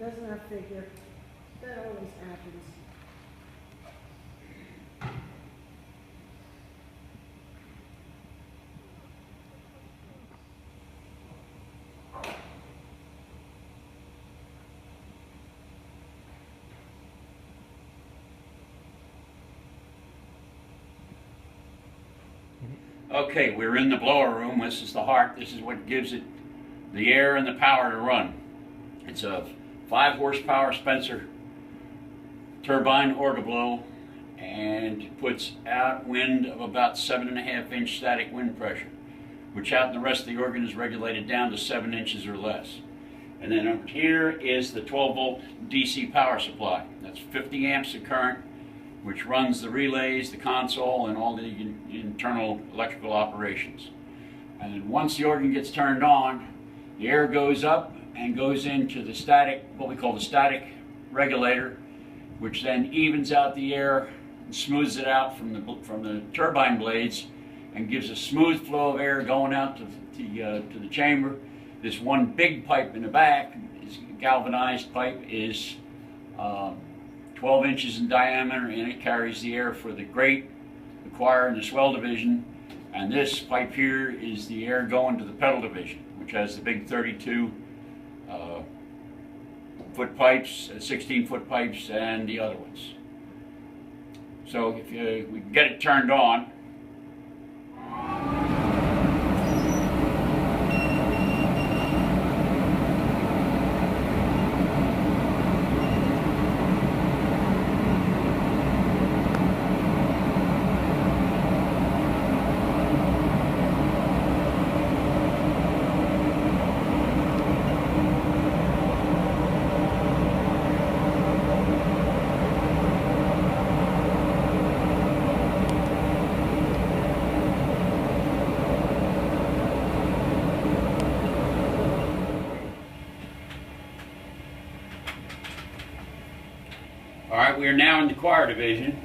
Doesn't that figure? That always happens. Okay, we're in the blower room. This is the heart. This is what gives it the air and the power to run. It's a 5 horsepower Spencer turbine orgablow, and puts out wind of about 7.5 inch static wind pressure, which out in the rest of the organ is regulated down to 7 inches or less. And then over here is the 12 volt DC power supply. That's 50 amps of current, which runs the relays, the console, and all the internal electrical operations. And once the organ gets turned on, the air goes up and goes into the static, what we call the static regulator, which then evens out the air and smooths it out from the turbine blades and gives a smooth flow of air going out to the chamber. This one big pipe in the back, is galvanized pipe, is 12 inches in diameter, and it carries the air for the grate, the choir, and the swell division. And this pipe here is the air going to the pedal division, which has the big 32 foot pipes, 16-foot pipes, and the other ones. So if we can get it turned on. All right, we are now in the choir division,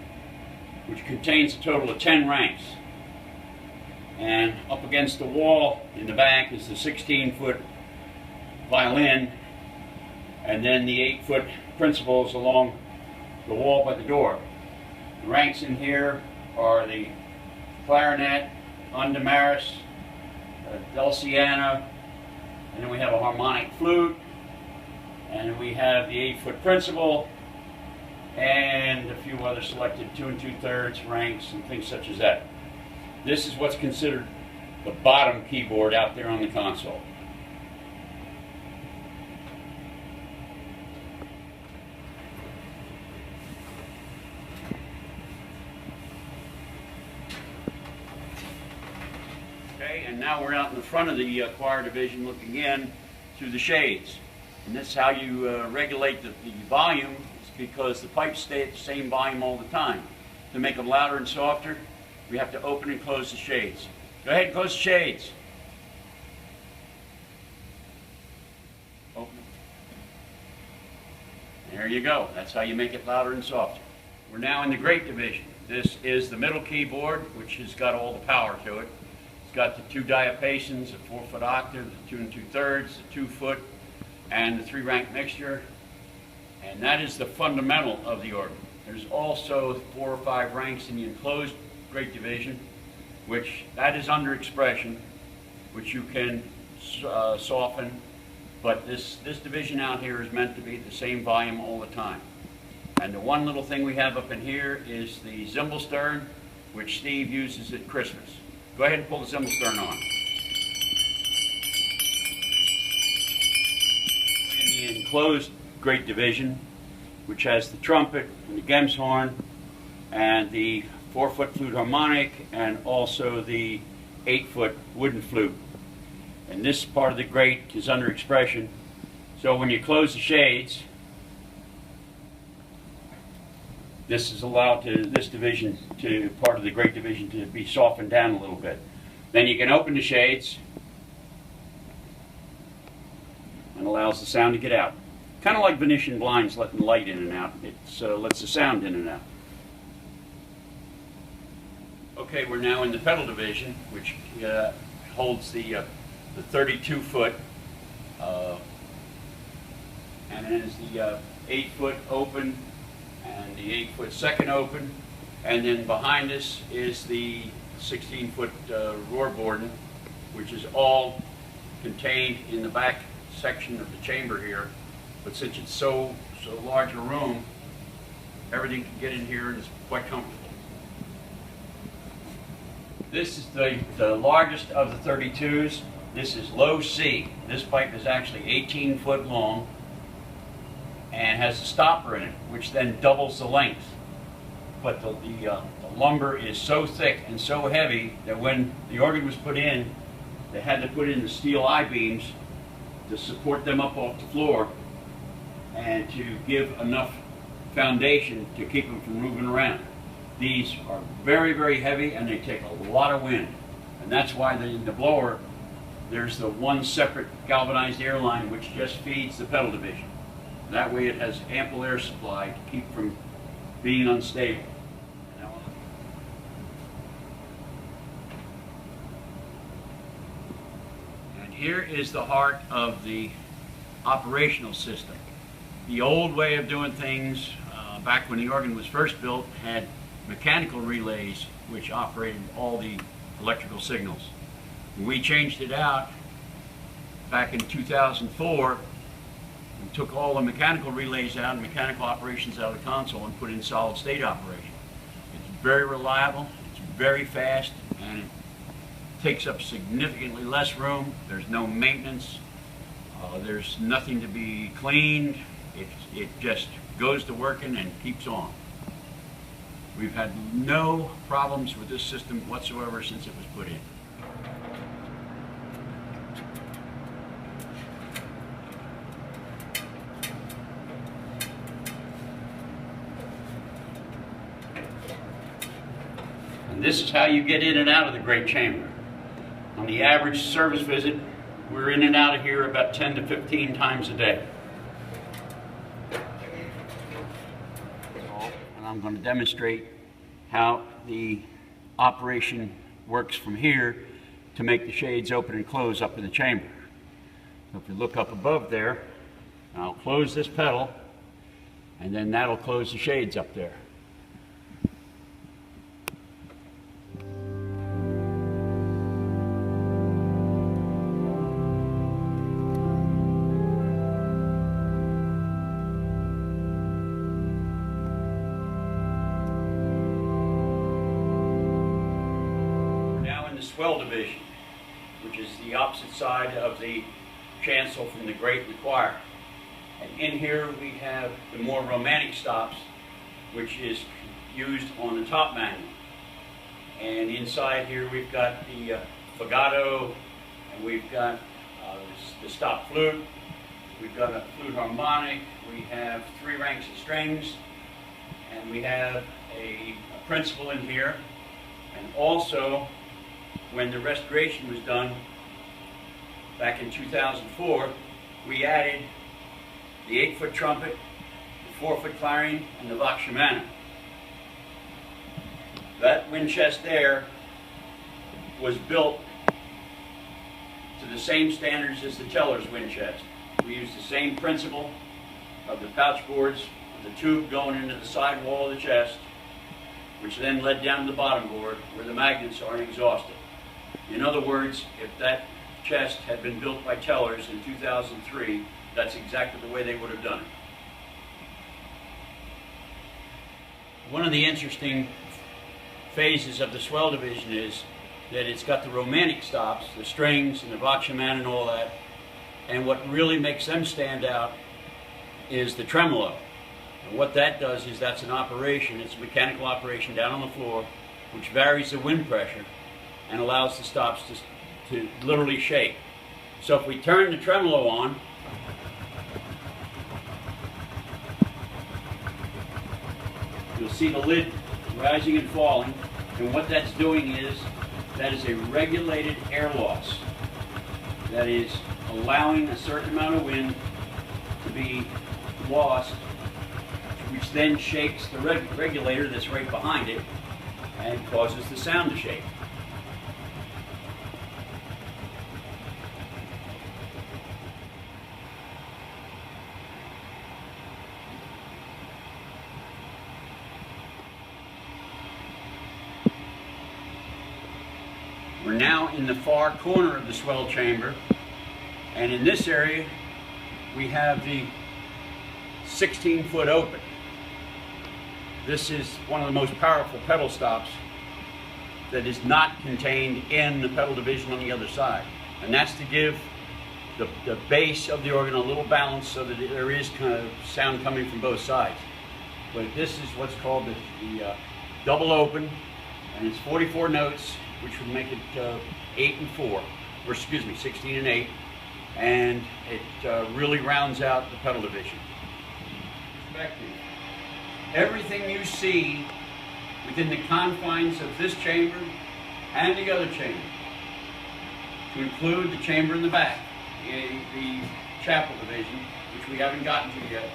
which contains a total of 10 ranks. And up against the wall in the back is the 16-foot violin, and then the 8-foot principals along the wall by the door. The ranks in here are the clarinet, undamaris, dulciana, and then we have a harmonic flute, and we have the 8-foot principal, and a few other selected 2 2/3 ranks and things such as that. This is what's considered the bottom keyboard out there on the console. Okay, and now we're out in the front of the choir division looking in through the shades. And this is how you regulate the volume, because the pipes stay at the same volume all the time. To make them louder and softer, we have to open and close the shades. Go ahead and close the shades. Open. There you go. That's how you make it louder and softer. We're now in the grate division. This is the middle keyboard, which has got all the power to it. It's got the 2 diapasons, a 4-foot octave, the 2 2/3, the 2-foot, and the 3-rank mixture. And that is the fundamental of the organ. There's also 4 or 5 ranks in the enclosed grate division, which that is under expression, which you can soften. But this division out here is meant to be the same volume all the time. And the one little thing we have up in here is the cymbal stern, which Steve uses at Christmas. Go ahead and pull the cymbal stern on. In the enclosed grate division, which has the trumpet and the Gems horn and the 4-foot flute harmonic and also the 8-foot wooden flute. And this part of the grate is under expression. So when you close the shades, this is allowed to part of the grate division to be softened down a little bit. Then you can open the shades and allows the sound to get out. Kind of like Venetian blinds letting light in and out. It lets the sound in and out. Okay, we're now in the pedal division, which holds the 32-foot and then is the 8-foot open and the 8-foot second open, and then behind us is the 16-foot roar boarding, which is all contained in the back section of the chamber here. But since it's so large a room, everything can get in here and it's quite comfortable. This is the largest of the 32s. This is low C. This pipe is actually 18 foot long and has a stopper in it, which then doubles the length. But the lumber is so thick and so heavy that when the organ was put in, they had to put in the steel I-beams to support them up off the floor and to give enough foundation to keep them from moving around. These are very, very heavy and they take a lot of wind. And that's why in the blower, there's the one separate galvanized air line which just feeds the pedal division. That way it has ample air supply to keep from being unstable. And here is the heart of the operational system. The old way of doing things, back when the organ was first built, had mechanical relays which operated all the electrical signals. We changed it out back in 2004. We took all the mechanical relays out and mechanical operations out of the console and put in solid state operation. It's very reliable, it's very fast, and it takes up significantly less room. There's no maintenance, there's nothing to be cleaned. It just goes to working and keeps on. We've had no problems with this system whatsoever since it was put in. And this is how you get in and out of the great chamber. On the average service visit, we're in and out of here about 10 to 15 times a day. And I'm going to demonstrate how the operation works from here to make the shades open and close up in the chamber. So if you look up above there, I'll close this pedal, and then that'll close the shades up there. Swell division, which is the opposite side of the chancel from the grate and the choir. And in here we have the more romantic stops, which is used on the top manual. And inside here we've got the legato, and we've got the stop flute, we've got a flute harmonic, we have 3 ranks of strings, and we have a principal in here. And also, when the restoration was done back in 2004, we added the 8-foot trumpet, the 4-foot clarion, and the Vox Shimano. That wind chest there was built to the same standards as the teller's wind chest. We used the same principle of the pouch boards, of the tube going into the side wall of the chest, which then led down to the bottom board where the magnets are exhausted. In other words, if that chest had been built by tellers in 2003, that's exactly the way they would have done it. One of the interesting phases of the swell division is that it's got the romantic stops, the strings and the Vox Shimano and all that, and what really makes them stand out is the tremolo. And what that does is that's an operation, it's a mechanical operation down on the floor, which varies the wind pressure and allows the stops to literally shake. So if we turn the tremolo on, you'll see the lid rising and falling, and what that's doing is that is a regulated air loss that is allowing a certain amount of wind to be lost, which then shakes the regulator that's right behind it and causes the sound to shake. We're now in the far corner of the swell chamber, and in this area we have the 16-foot open. This is one of the most powerful pedal stops that is not contained in the pedal division on the other side, and that's to give the base of the organ a little balance so that there is kind of sound coming from both sides. But this is what's called the double open, and it's 44 notes, which would make it 8 and 4, or excuse me, 16 and 8, and it really rounds out the pedal division. Perspective. Everything you see within the confines of this chamber and the other chamber, to include the chamber in the back, the chapel division, which we haven't gotten to yet.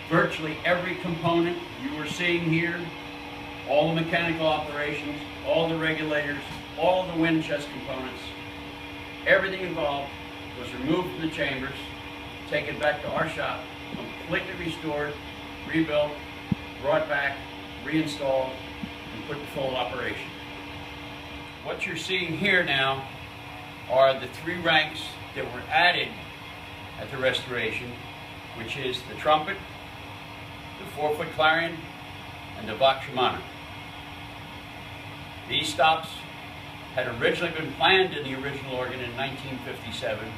Virtually every component you are seeing here, all the mechanical operations, all the regulators, all the wind chest components, everything involved was removed from the chambers, taken back to our shop, completely restored, rebuilt, brought back, reinstalled, and put in full operation. What you're seeing here now are the 3 ranks that were added at the restoration, which is the trumpet, the 4-foot clarion, and the vox humana. These stops had originally been planned in the original organ in 1957,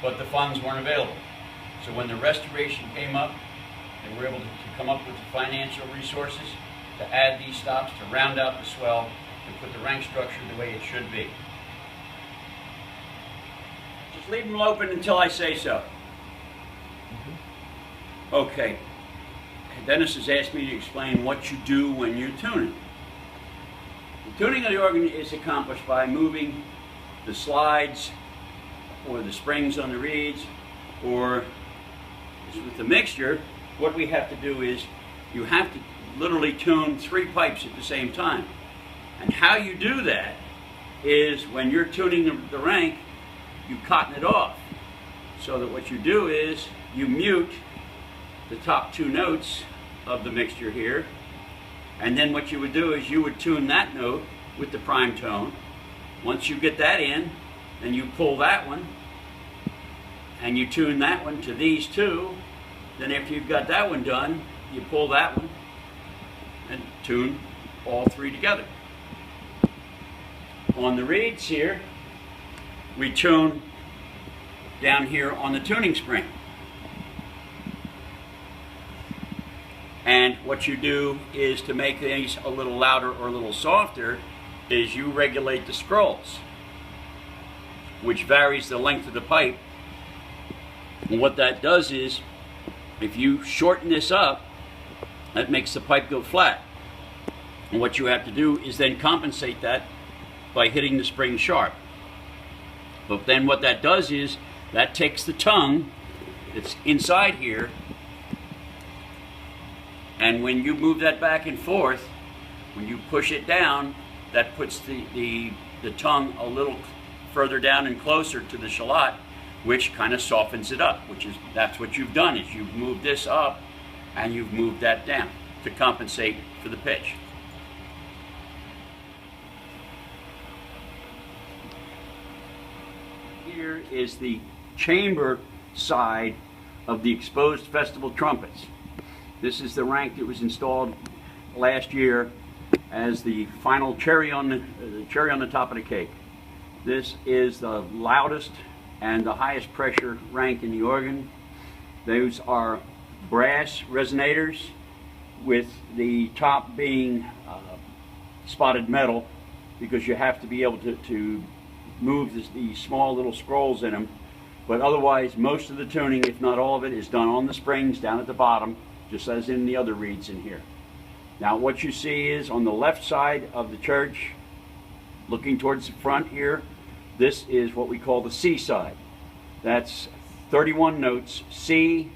but the funds weren't available. So when the restoration came up, they were able to come up with the financial resources to add these stops to round out the swell and put the rank structure the way it should be. Just leave them open until I say so. Okay. Dennis has asked me to explain what you do when you're tuning. The tuning of the organ is accomplished by moving the slides or the springs on the reeds, or with the mixture, what we have to do is you have to literally tune 3 pipes at the same time. And how you do that is when you're tuning the rank, you cotton it off. So that what you do is you mute the top 2 notes of the mixture here, and then what you would do is you would tune that note with the prime tone. Once you get that in, then you pull that one and you tune that one to these 2. Then after you've got that one done, you pull that one and tune all 3 together. On the reeds here, we tune down here on the tuning spring. And what you do is, to make these a little louder or a little softer, is you regulate the scrolls, which varies the length of the pipe. And what that does is, if you shorten this up, that makes the pipe go flat. And what you have to do is then compensate that by hitting the spring sharp. But then what that does is, that takes the tongue that's inside here, and when you move that back and forth, when you push it down, that puts the tongue a little further down and closer to the shallot, which kind of softens it up, that's what you've done, is you've moved this up and you've moved that down to compensate for the pitch. Here is the chamber side of the exposed festival trumpets. This is the rank that was installed last year as the final cherry on the top of the cake. This is the loudest and the highest pressure rank in the organ. Those are brass resonators, with the top being spotted metal, because you have to be able to move these small little scrolls in them. But otherwise, most of the tuning, if not all of it, is done on the springs down at the bottom, just as in the other reeds in here. Now what you see is, on the left side of the church, looking towards the front here, this is what we call the C side. That's 31 notes, C1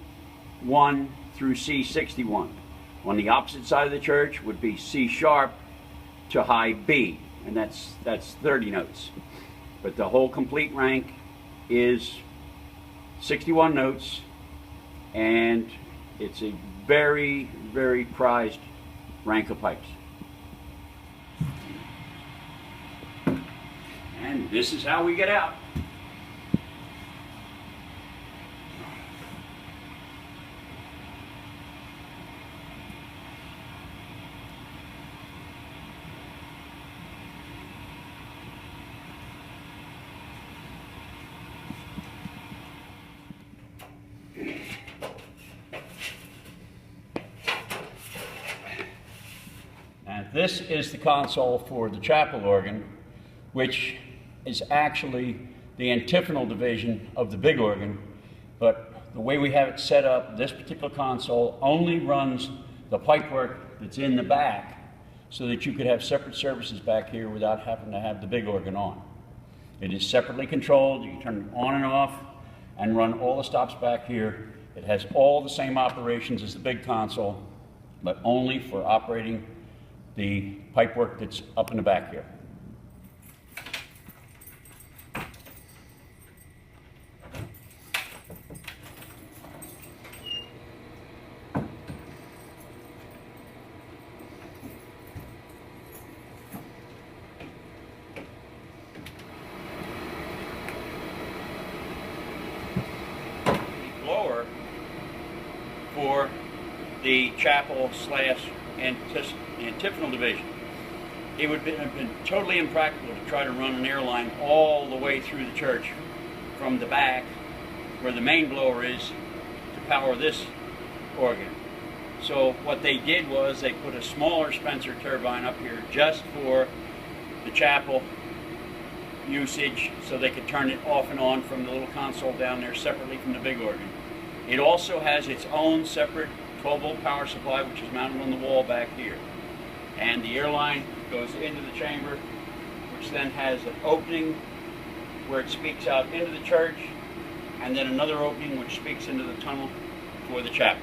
through C61. On the opposite side of the church would be C sharp to high B, and that's 30 notes. But the whole complete rank is 61 notes, and it's a very, very prized rank of pipes. And this is how we get out. And this is the console for the chapel organ, which is actually the antiphonal division of the big organ. But the way we have it set up, this particular console only runs the pipework that's in the back so that you could have separate services back here without having to have the big organ on. It is separately controlled. You can turn it on and off and run all the stops back here. It has all the same operations as the big console, but only for operating the pipework that's up in the back here. Blower for the chapel slash antiphonal division. It would have been totally impractical to try to run an air line all the way through the church from the back where the main blower is to power this organ. So what they did was they put a smaller Spencer turbine up here just for the chapel usage so they could turn it off and on from the little console down there separately from the big organ. It also has its own separate 12-volt power supply, which is mounted on the wall back here. And the air line goes into the chamber, which then has an opening where it speaks out into the church, and then another opening which speaks into the tunnel for the chapel.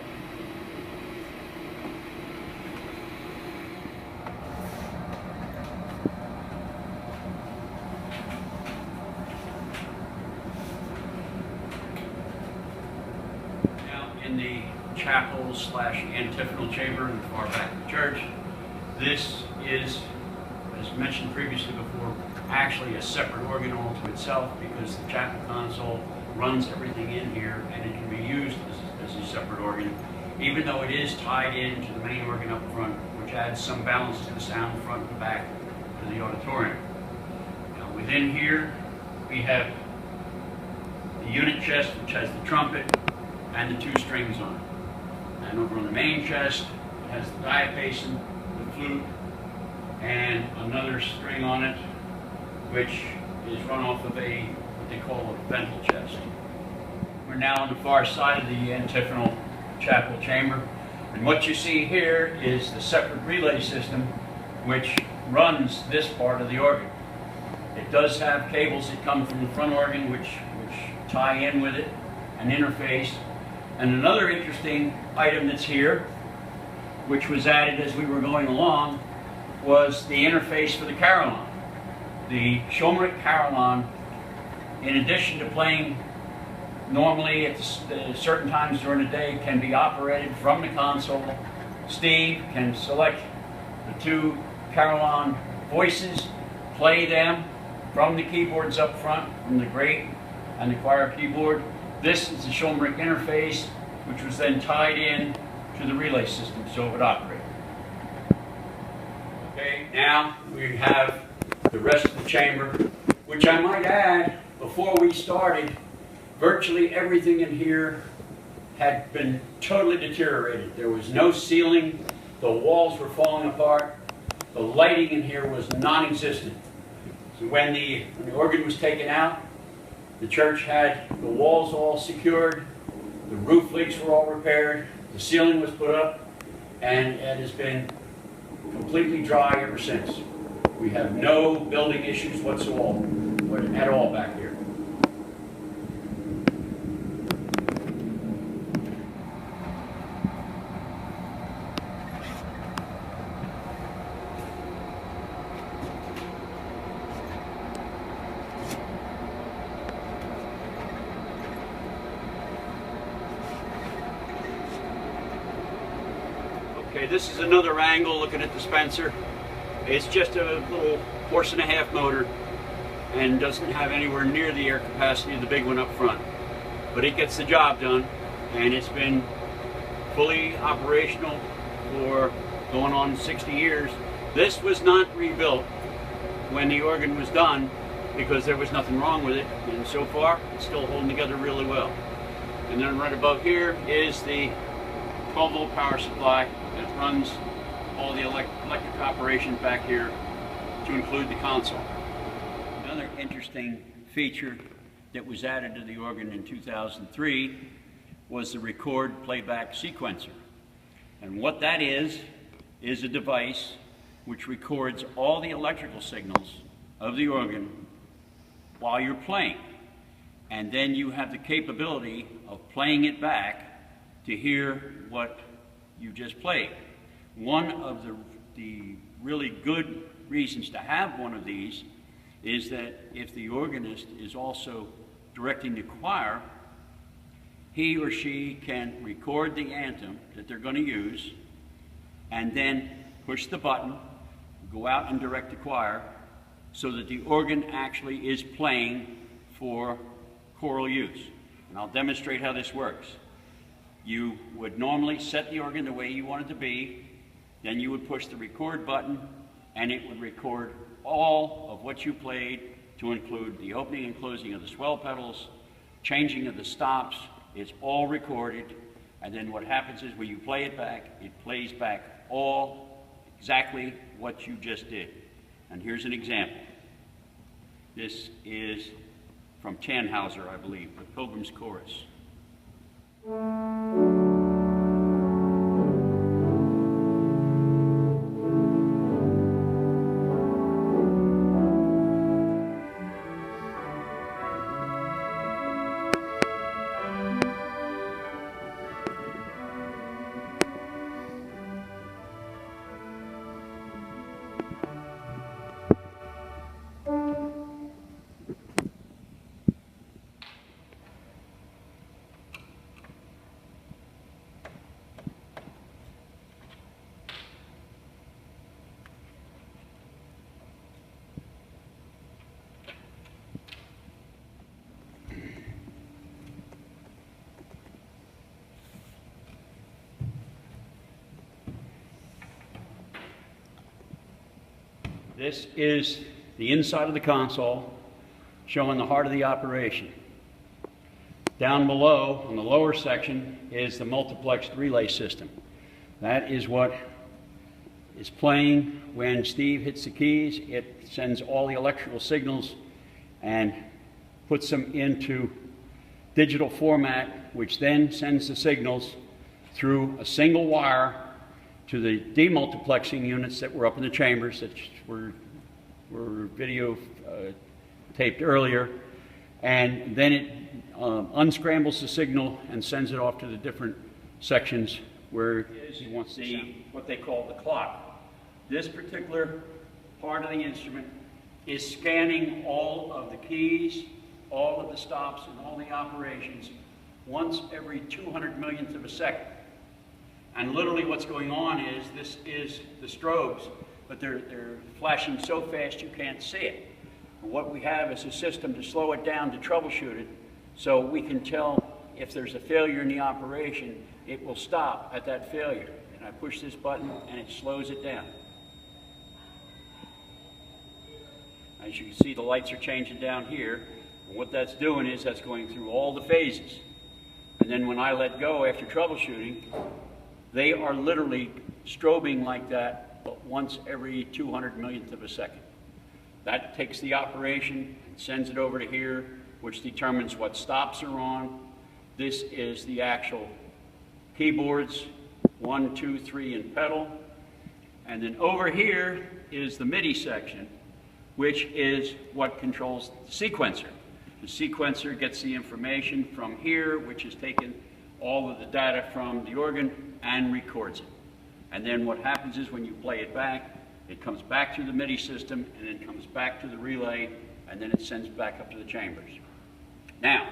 Now, in the chapel slash antiphonal chamber in the far back of the church, this is, as mentioned previously before, actually a separate organ all to itself because the chapel console runs everything in here and it can be used as a separate organ, even though it is tied into the main organ up front, which adds some balance to the sound front and back to the auditorium. Now within here we have the unit chest, which has the trumpet and the 2 strings on it. And over on the main chest it has the diapason, the flute, and another string on it, which is run off of a, what they call a ventral chest. We're now on the far side of the antiphonal chapel chamber, and what you see here is the separate relay system which runs this part of the organ. It does have cables that come from the front organ which tie in with it and interface. And another interesting item that's here, which was added as we were going along, was the interface for the carillon. The Schulmerich carillon, in addition to playing normally at certain times during the day, can be operated from the console. Steve can select the 2 carillon voices, play them from the keyboards up front, from the grate and the choir keyboard. This is the Schulmerich interface, which was then tied in to the relay system so it would operate. Okay, now we have the rest of the chamber, which I might add, before we started, virtually everything in here had been totally deteriorated. There was no ceiling, the walls were falling apart, the lighting in here was non-existent. So when the organ was taken out, the church had the walls all secured, the roof leaks were all repaired, the ceiling was put up, and it has been completely dry ever since. We have no building issues whatsoever at all back here. Okay, this is another angle looking at the Spencer. It's just a little 1.5-horse motor and doesn't have anywhere near the air capacity of the big one up front. But it gets the job done, and it's been fully operational for going on 60 years. This was not rebuilt when the organ was done because there was nothing wrong with it, and so far it's still holding together really well. And then right above here is the 12-volt power supply that runs all the electric operations back here to include the console. Another interesting feature that was added to the organ in 2003 was the record playback sequencer. And what that is a device which records all the electrical signals of the organ while you're playing. And then you have the capability of playing it back to hear what you just played. One of the really good reasons to have one of these is that if the organist is also directing the choir, he or she can record the anthem that they're going to use and then push the button, go out and direct the choir so that the organ actually is playing for choral use. And I'll demonstrate how this works. You would normally set the organ the way you want it to be, then you would push the record button and it would record all of what you played to include the opening and closing of the swell pedals, changing of the stops. It's all recorded, and then what happens is when you play it back, it plays back all exactly what you just did. And here's an example. This is from Tannhauser, I believe, the Pilgrim's Chorus. This is the inside of the console showing the heart of the operation. Down below, in the lower section, is the multiplexed relay system. That is what is playing when Steve hits the keys. It sends all the electrical signals and puts them into digital format, which then sends the signals through a single wire to the demultiplexing units that were up in the chambers that were video taped earlier, and then it unscrambles the signal and sends it off to the different sections where you want to see what they call the clock. This particular part of the instrument is scanning all of the keys, all of the stops, and all the operations once every 200 millionth of a second. And literally what's going on is, this is the strobes, but they're flashing so fast you can't see it. And what we have is a system to slow it down to troubleshoot it, so we can tell if there's a failure in the operation, it will stop at that failure. And I push this button and it slows it down. As you can see, the lights are changing down here. And what that's doing is that's going through all the phases. And then when I let go after troubleshooting, they are literally strobing like that, but once every 200 millionth of a second. That takes the operation and sends it over to here, which determines what stops are on. This is the actual keyboards, 1, 2, 3, and pedal. And then over here is the MIDI section, which is what controls the sequencer. The sequencer gets the information from here, which is taken all of the data from the organ and records it. And then what happens is when you play it back, it comes back through the MIDI system and then comes back to the relay, and then it sends back up to the chambers. Now,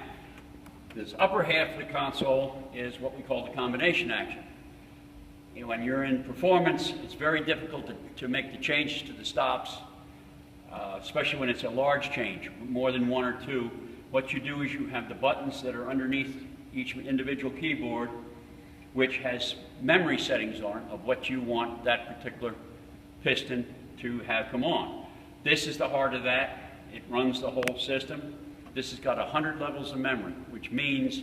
this upper half of the console is what we call the combination action. When you're in performance, it's very difficult to make the changes to the stops especially when it's a large change, more than one or two. What you do is you have the buttons that are underneath each individual keyboard, which has memory settings on it of what you want that particular piston to have come on. This is the heart of that. It runs the whole system. This has got 100 levels of memory, which means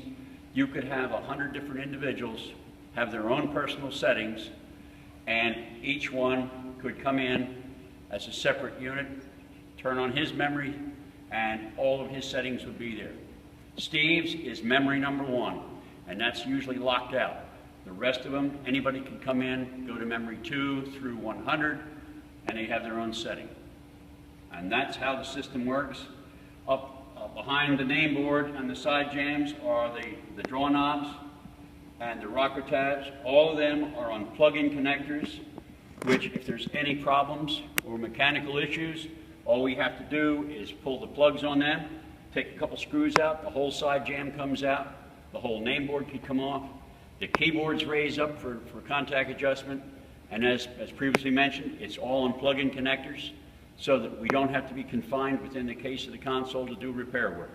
you could have 100 different individuals have their own personal settings, and each one could come in as a separate unit, turn on his memory, and all of his settings would be there. Steve's is memory number 1, and that's usually locked out. The rest of them, anybody can come in, go to memory 2 through 100, and they have their own setting. And that's how the system works. Up behind the name board and the side jams are the draw knobs and the rocker tabs. All of them are on plug-in connectors, which if there's any problems or mechanical issues, all we have to do is pull the plugs on them, take a couple screws out, the whole side jam comes out, the whole name board can come off, the keyboards raise up for contact adjustment, and as previously mentioned, it's all on plug-in connectors so that we don't have to be confined within the case of the console to do repair work.